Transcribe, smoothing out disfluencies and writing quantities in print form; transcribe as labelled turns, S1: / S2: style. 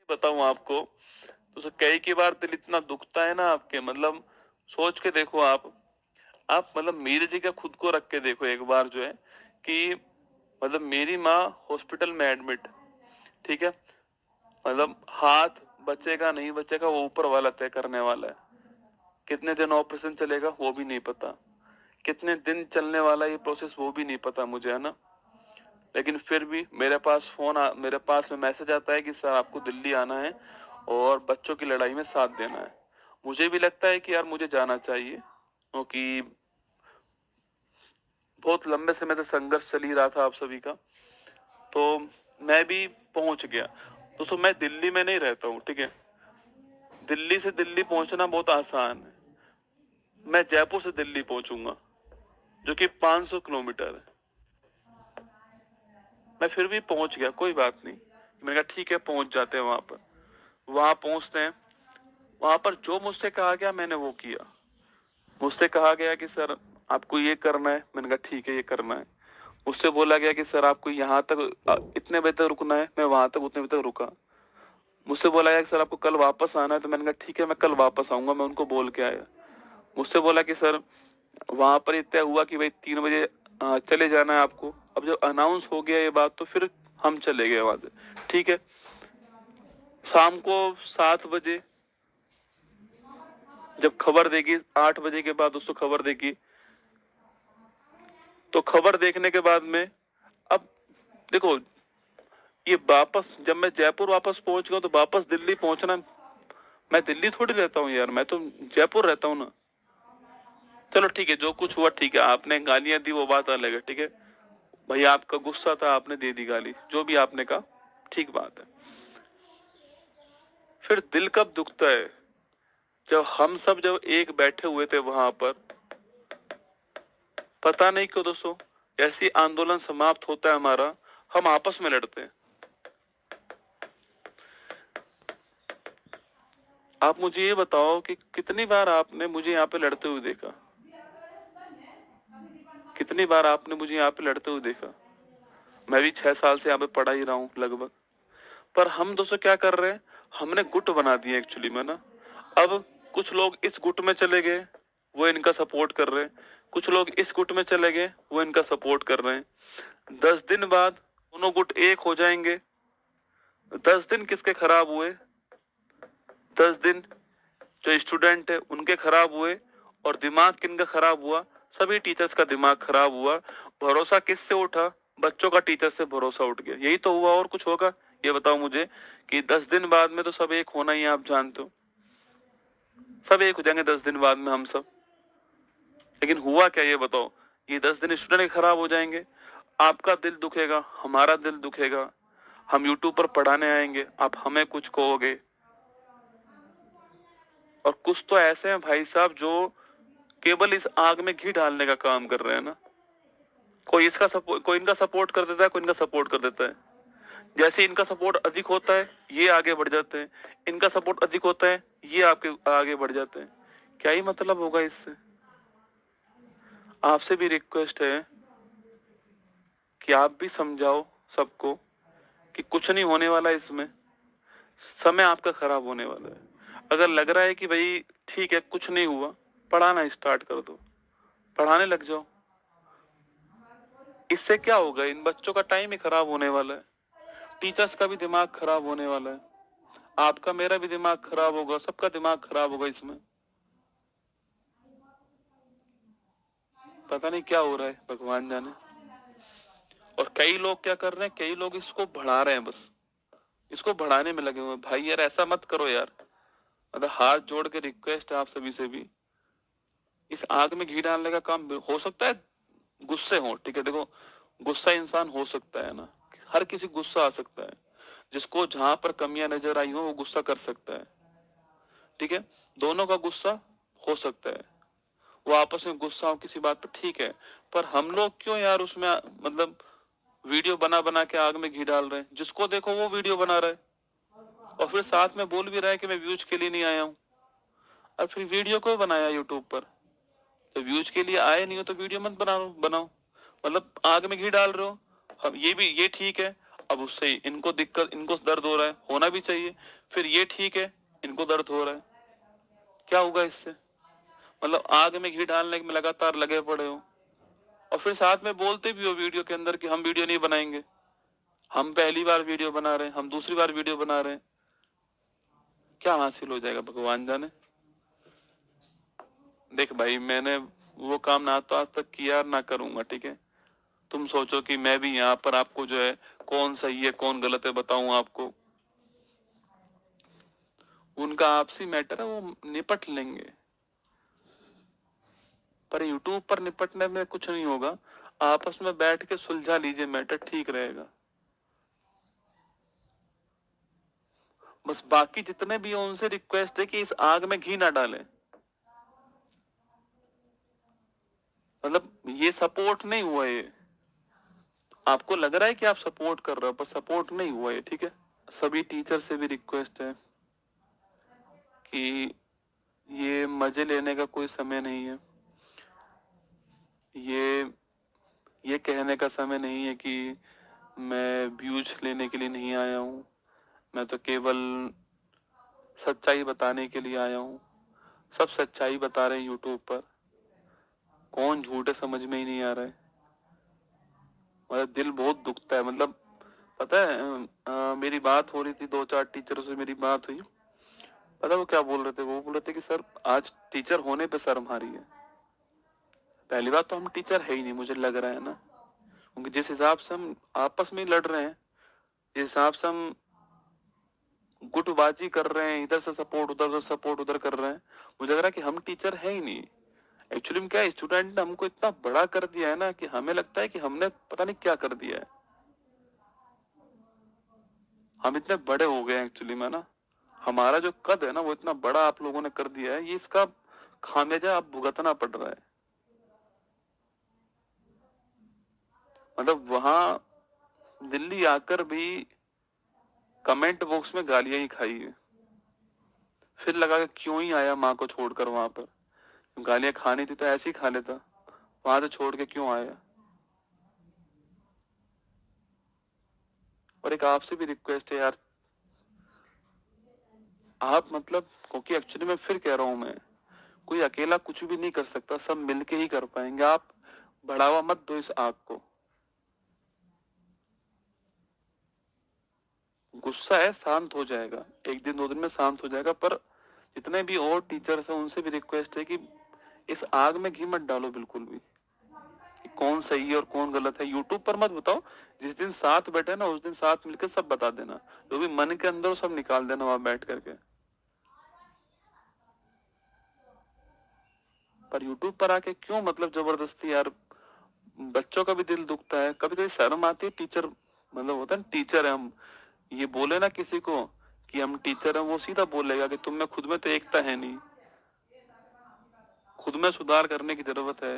S1: बताऊं आपको, तो कई बार दिल इतना दुखता है ना आपके, मतलब सोच के देखो आप मतलब मेरी जगह खुद को रख के देखो एक बार, जो है कि मतलब मेरी माँ हॉस्पिटल में एडमिट, ठीक है, मतलब हाथ बचेगा नहीं बचेगा वो ऊपर वाला तय करने वाला है। कितने दिन ऑपरेशन चलेगा वो भी नहीं पता, कितने दिन चलने वाला ये प्रोसेस वो भी नहीं पता मुझे, है ना। लेकिन फिर भी मेरे पास में मैसेज आता है कि सर आपको दिल्ली आना है और बच्चों की लड़ाई में साथ देना है। मुझे भी लगता है कि यार मुझे जाना चाहिए, क्योंकि बहुत लंबे समय से संघर्ष चल ही रहा था आप सभी का। तो मैं भी पहुंच गया। दोस्तों मैं दिल्ली में नहीं रहता हूँ, ठीक है, दिल्ली से दिल्ली पहुंचना बहुत आसान है। मैं जयपुर से दिल्ली पहुंचूंगा, जो कि 500 किलोमीटर है। मैं फिर भी पहुंच गया, कोई बात नहीं। मैंने कहा ठीक है पहुंच जाते हैं वहां पर। वहां पहुंचते हैं, वहां पर जो मुझसे कहा गया मैंने वो किया। मुझसे कहा गया कि सर आपको ये करना है, मैंने कहा ठीक है ये करना है। मुझसे बोला गया कि सर आपको यहाँ तक इतने बजे तक रुकना है, मैं वहां तक उतने बजे तक रुका। मुझसे बोला गया कि सर आपको कल वापस आना है, तो मैंने कहा ठीक है मैं कल वापस आऊंगा, मैं उनको बोल के आया। मुझसे बोला कि सर वहां पर तय हुआ कि भाई 3 बजे चले जाना है आपको। अब जब अनाउंस हो गया ये बात, तो फिर हम चले गए वहां से, ठीक है। शाम को 7 बजे जब खबर देगी, 8 बजे के बाद दोस्तों खबर देगी, तो खबर देखने के बाद में अब देखो, ये वापस जब मैं जयपुर वापस पहुंच गया तो वापस दिल्ली पहुंचना, मैं दिल्ली थोड़ी रहता हूँ यार, मैं तो जयपुर रहता हूँ ना। चलो ठीक है जो कुछ हुआ ठीक है, आपने गालियां दी वो बात अलग है, ठीक है भाई, आपका गुस्सा था आपने दे दी गाली, जो भी आपने कहा ठीक बात है। फिर दिल कब दुखता है, जब हम सब जब एक बैठे हुए थे वहां पर, पता नहीं क्यों दोस्तों, जैसी आंदोलन समाप्त होता है हमारा, हम आपस में लड़ते हैं। आप मुझे ये बताओ कि कितनी बार आपने मुझे यहाँ पे लड़ते हुए देखा, कितनी बार आपने मुझे यहाँ पे लड़ते हुए देखा। मैं भी 6 साल से यहाँ पे पढ़ा ही रहा हूँ लगभग। पर हम दोस्तों क्या कर रहे हैं, हमने गुट बना दिए एक्चुअली में ना। अब कुछ लोग इस गुट में चले गए, वो इनका सपोर्ट कर रहे हैं। कुछ लोग इस गुट में चले गए, वो इनका सपोर्ट कर रहे हैं। 10 दिन बाद दोनों गुट एक हो जाएंगे। 10 दिन किसके खराब हुए, 10 दिन जो स्टूडेंट है उनके खराब हुए। और दिमाग किनका खराब हुआ, सभी टीचर्स का दिमाग खराब हुआ। भरोसा किससे उठा, बच्चों का टीचर से भरोसा उठ गया। यही तो हुआ, और कुछ होगा? ये बताओ मुझे कि 10 दिन बाद में तो सब एक होना ही है, आप जानते हो सब एक हो जाएंगे 10 दिन बाद में हम सब। लेकिन हुआ क्या ये बताओ, ये 10 दिन स्टूडेंट खराब हो जाएंगे। आपका दिल दुखेगा, हमारा दिल दुखेगा। हम यूट्यूब पर पढ़ाने आएंगे, आप हमें कुछ कहोगे। और कुछ तो ऐसे हैं भाई साहब जो केवल इस आग में घी डालने का काम कर रहे हैं ना। कोई इनका सपोर्ट कर देता है, कोई इनका सपोर्ट कर देता है। जैसे इनका सपोर्ट अधिक होता है ये आगे बढ़ जाते हैं, इनका सपोर्ट अधिक होता है ये आपके आगे बढ़ जाते हैं। क्या ही मतलब होगा इससे। आपसे भी रिक्वेस्ट है कि आप भी समझाओ सबको कि कुछ नहीं होने वाला इसमें, समय आपका खराब होने वाला है। अगर लग रहा है कि भाई ठीक है कुछ नहीं हुआ, पढ़ाना स्टार्ट कर दो, पढ़ाने लग जाओ। इससे क्या होगा, इन बच्चों का टाइम ही खराब होने वाला है, टीचर्स का भी दिमाग खराब होने वाला है, आपका मेरा भी दिमाग खराब होगा, सबका दिमाग खराब होगा इसमें। पता नहीं क्या हो रहा है, भगवान जाने। और कई लोग क्या कर रहे हैं, कई लोग इसको बढ़ा रहे हैं, बस इसको बढ़ाने में लगे हुए हैं। भाई यार ऐसा मत करो यार, मतलब हाथ जोड़ के रिक्वेस्ट है आप सभी से भी। इस आग में घी डालने का काम हो सकता है गुस्से हो, ठीक है, देखो गुस्सा इंसान हो सकता है ना, हर किसी गुस्सा आ सकता है। जिसको जहां पर कमियां नजर आई हो वो गुस्सा कर सकता है, ठीक है, दोनों का गुस्सा हो सकता है। वो आपस में गुस्सा हो किसी बात पर, ठीक है। पर हम लोग क्यों यार उसमें मतलब वीडियो बना बना के आग में घी डाल रहे हैं। जिसको देखो वो वीडियो बना रहा है, और फिर साथ में बोल भी रहा है कि मैं व्यूज के लिए नहीं आया हूँ। और फिर वीडियो क्यों बनाया यूट्यूब पर, तो व्यूज के लिए आए नहीं हो तो वीडियो मत बनाओ। मतलब आग में घी डाल रहे हो। हम ये भी ये ठीक है, अब उससे इनको दिक्कत, इनको दर्द हो रहा है, होना भी चाहिए, फिर ये ठीक है, इनको दर्द हो रहा है, क्या होगा इससे? मतलब आग में घी डालने में लगातार लगे पड़े हो, और फिर साथ में बोलते भी हो वीडियो के अंदर कि हम वीडियो नहीं बनाएंगे, हम पहली बार वीडियो बना रहे हैं, हम दूसरी बार वीडियो बना रहे हैं। क्या हासिल हो जाएगा भगवान जाने। देख भाई, मैंने वो काम ना तो आज तक किया ना करूंगा, ठीक है? तुम सोचो कि मैं भी यहाँ पर आपको जो है कौन सही है कौन गलत है बताऊं आपको, उनका आपसी मैटर है, वो निपट लेंगे। पर यूट्यूब पर निपटने में कुछ नहीं होगा, आपस में बैठ के सुलझा लीजिए मैटर, ठीक रहेगा। बस बाकी जितने भी हैं उनसे रिक्वेस्ट है कि इस आग में घी ना डालें। मतलब ये सपोर्ट नहीं हुआ, ये आपको लग रहा है कि आप सपोर्ट कर रहे हो, पर सपोर्ट नहीं हुआ ये, ठीक है? सभी टीचर से भी रिक्वेस्ट है कि ये मजे लेने का कोई समय नहीं है, ये कहने का समय नहीं है कि मैं व्यूज लेने के लिए नहीं आया हूँ, मैं तो केवल सच्चाई बताने के लिए आया हूँ। सब सच्चाई बता रहे हैं यूट्यूब पर, कौन झूठ है समझ में ही नहीं आ रहा है। मतलब दिल बहुत दुखता है। मतलब पता है, मेरी बात हो रही थी, 2-4 टीचरों से मेरी बात हुई, पता वो क्या बोल रहे थे? वो बोल रहे थे कि सर आज टीचर होने पे शर्म आ रही है। पहली बात तो हम टीचर है ही नहीं, मुझे लग रहा है ना, क्योंकि जिस हिसाब से हम आपस में लड़ रहे हैं, जिस हिसाब से हम गुटबाजी कर रहे हैं, इधर से सपोर्ट उधर से सपोर्ट उधर कर रहे हैं, मुझे लग रहा है कि हम टीचर है ही नहीं। एक्चुअली में क्या है, स्टूडेंट ने हमको इतना बड़ा कर दिया है ना कि हमें लगता है कि हमने पता नहीं क्या कर दिया है, हम इतने बड़े हो गए एक्चुअली में ना, हमारा जो कद है ना वो इतना बड़ा आप लोगों ने कर दिया है, ये इसका खामियाजा अब भुगतना पड़ रहा है। मतलब वहां दिल्ली आकर भी कमेंट बॉक्स में गालियां ही खाई है, फिर लगा कि क्यों ही आया माँ को छोड़कर वहां पर, गालियां खानी थी तो ऐसे ही खा लेता, वहां से छोड़ के क्यों आया। और एक आपसे भी रिक्वेस्ट है यार, आप मतलब, क्योंकि एक्चुअली मैं फिर कह रहा हूं, मैं कोई अकेला कुछ भी नहीं कर सकता, सब मिलके ही कर पाएंगे। आप बढ़ावा मत दो इस आग को। गुस्सा है, शांत हो जाएगा, 1 दिन 2 दिन में शांत हो जाएगा, पर जितने भी और टीचर्स हैं उनसे भी रिक्वेस्ट है कि इस आग में घी मत डालो बिल्कुल भी, कि कौन सही है और कौन गलत है। यूट्यूब पर मत बताओ, जिस दिन साथ बैठे ना उस दिन साथ मिलकर सब बता देना, जो भी मन के अंदर सब निकाल देना वहां बैठ करके। पर यूट्यूब पर आके क्यों मतलब जबरदस्ती यार, बच्चों का भी दिल दुखता है, कभी कभी शर्म आती है। टीचर मतलब होता है टीचर है हम, ये बोले ना किसी को कि हम टीचर हैं, वो सीधा बोलेगा कि तुम में खुद में तो एकता है नहीं, खुद में सुधार करने की जरूरत है।